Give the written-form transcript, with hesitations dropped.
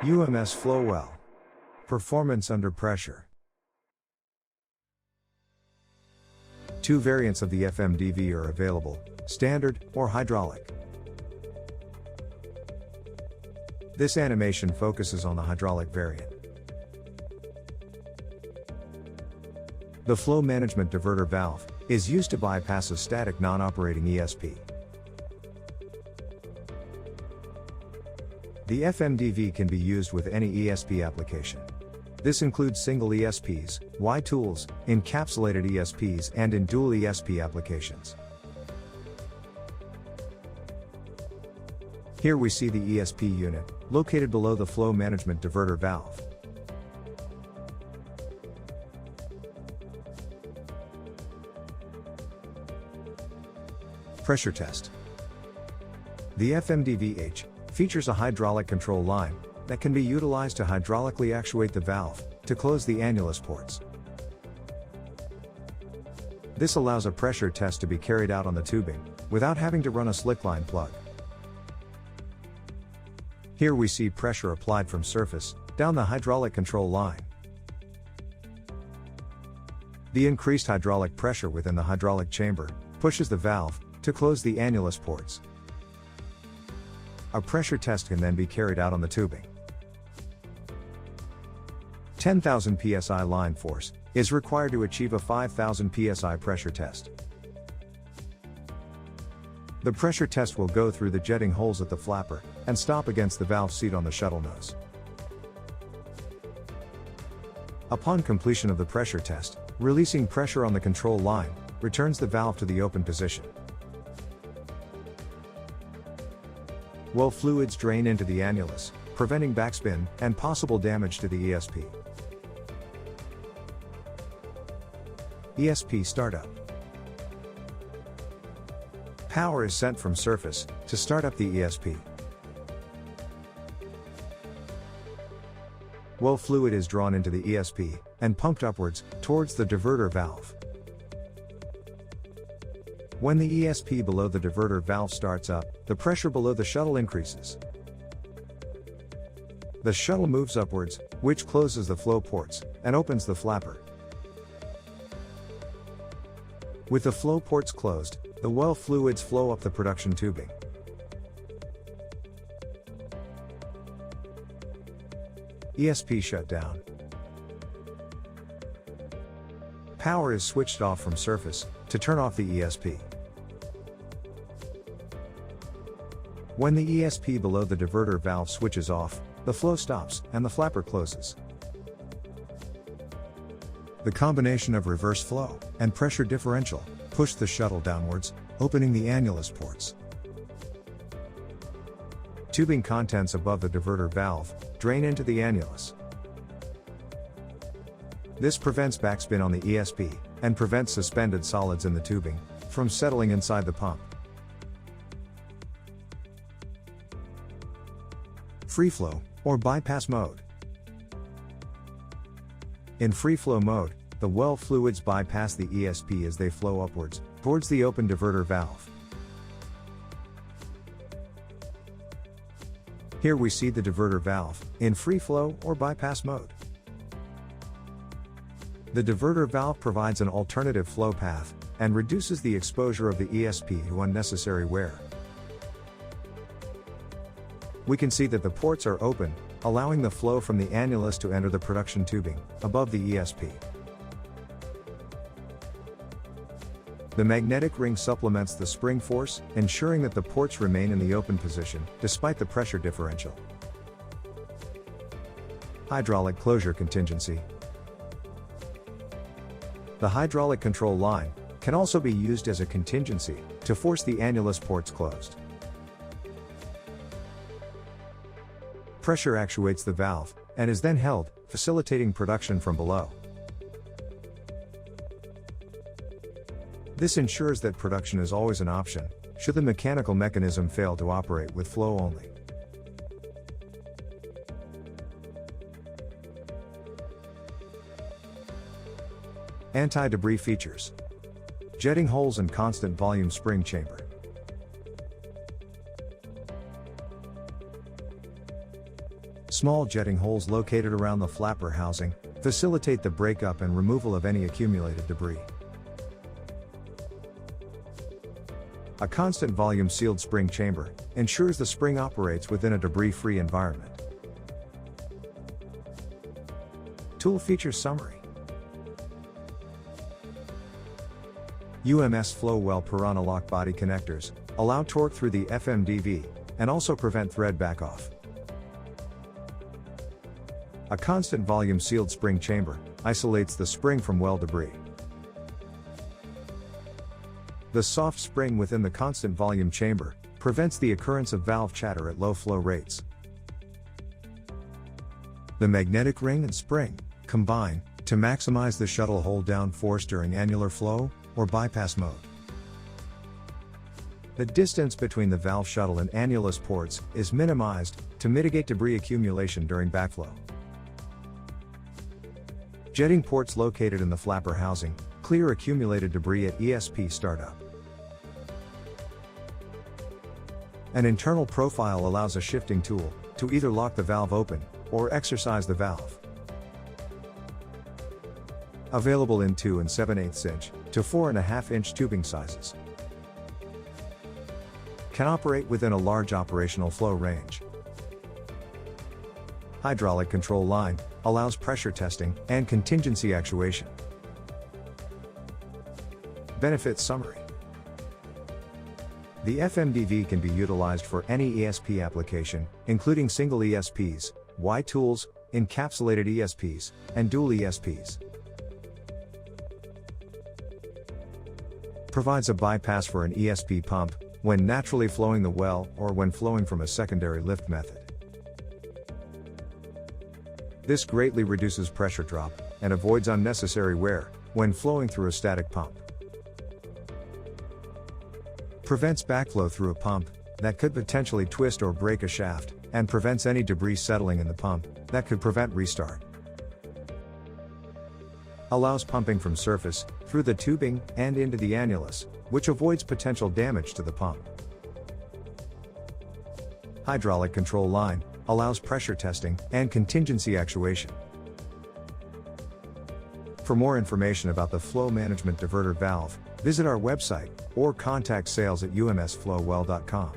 UMS Flowell. Performance under pressure. Two variants of the FMDV are available, standard or hydraulic. This animation focuses on the hydraulic variant. The Flow Management Diverter Valve is used to bypass a static non-operating ESP. The FMDV can be used with any ESP application. This includes single ESPs, Y-tools, encapsulated ESPs and in dual ESP applications. Here we see the ESP unit, located below the Flow Management Diverter Valve. Pressure test. The FMDV-H features a hydraulic control line that can be utilized to hydraulically actuate the valve to close the annulus ports. This allows a pressure test to be carried out on the tubing without having to run a slickline plug. Here we see pressure applied from surface down the hydraulic control line. The increased hydraulic pressure within the hydraulic chamber pushes the valve to close the annulus ports. A pressure test can then be carried out on the tubing. 10,000 psi line force is required to achieve a 5,000 psi pressure test. The pressure test will go through the jetting holes at the flapper and stop against the valve seat on the shuttle nose. Upon completion of the pressure test, releasing pressure on the control line returns the valve to the open position. Well fluids drain into the annulus, preventing backspin and possible damage to the ESP. ESP startup. Power is sent from surface to start up the ESP. Well fluid is drawn into the ESP and pumped upwards towards the diverter valve. When the ESP below the diverter valve starts up, the pressure below the shuttle increases. The shuttle moves upwards, which closes the flow ports and opens the flapper. With the flow ports closed, the well fluids flow up the production tubing. ESP shutdown. Power is switched off from surface to turn off the ESP. When the ESP below the diverter valve switches off, the flow stops and the flapper closes. The combination of reverse flow and pressure differential push the shuttle downwards, opening the annulus ports. Tubing contents above the diverter valve drain into the annulus. This prevents backspin on the ESP and prevents suspended solids in the tubing from settling inside the pump. Free flow, or bypass mode. In free flow mode, the well fluids bypass the ESP as they flow upwards, towards the open diverter valve. Here we see the diverter valve, in free flow or bypass mode. The diverter valve provides an alternative flow path, and reduces the exposure of the ESP to unnecessary wear. We can see that the ports are open, allowing the flow from the annulus to enter the production tubing, above the ESP. The magnetic ring supplements the spring force, ensuring that the ports remain in the open position, despite the pressure differential. Hydraulic closure contingency. The hydraulic control line can also be used as a contingency to force the annulus ports closed. Pressure actuates the valve, and is then held, facilitating production from below. This ensures that production is always an option, should the mechanical mechanism fail to operate with flow only. Anti-debris features. Jetting holes and constant volume spring chamber. Small jetting holes located around the flapper housing facilitate the breakup and removal of any accumulated debris. A constant volume sealed spring chamber ensures the spring operates within a debris-free environment. Tool features summary. UMS Flowell Piranha lock body connectors allow torque through the FMDV and also prevent thread backoff. A constant volume sealed spring chamber isolates the spring from well debris. The soft spring within the constant volume chamber prevents the occurrence of valve chatter at low flow rates. The magnetic ring and spring combine to maximize the shuttle hold down force during annular flow or bypass mode. The distance between the valve shuttle and annulus ports is minimized to mitigate debris accumulation during backflow. Jetting ports located in the flapper housing clear accumulated debris at ESP startup. An internal profile allows a shifting tool to either lock the valve open or exercise the valve. Available in 2 7/8 inch to 4.5 inch tubing sizes. Can operate within a large operational flow range. Hydraulic control line allows pressure testing and contingency actuation. Benefits summary. The FMDV can be utilized for any ESP application, including single ESPs, Y tools, encapsulated ESPs, and dual ESPs. Provides a bypass for an ESP pump when naturally flowing the well or when flowing from a secondary lift method. This greatly reduces pressure drop and avoids unnecessary wear when flowing through a static pump. Prevents backflow through a pump that could potentially twist or break a shaft, and prevents any debris settling in the pump that could prevent restart. Allows pumping from surface through the tubing and into the annulus, which avoids potential damage to the pump. Hydraulic control line allows pressure testing and contingency actuation. For more information about the Flow Management Diverter Valve, visit our website or contact sales@umsflowell.com.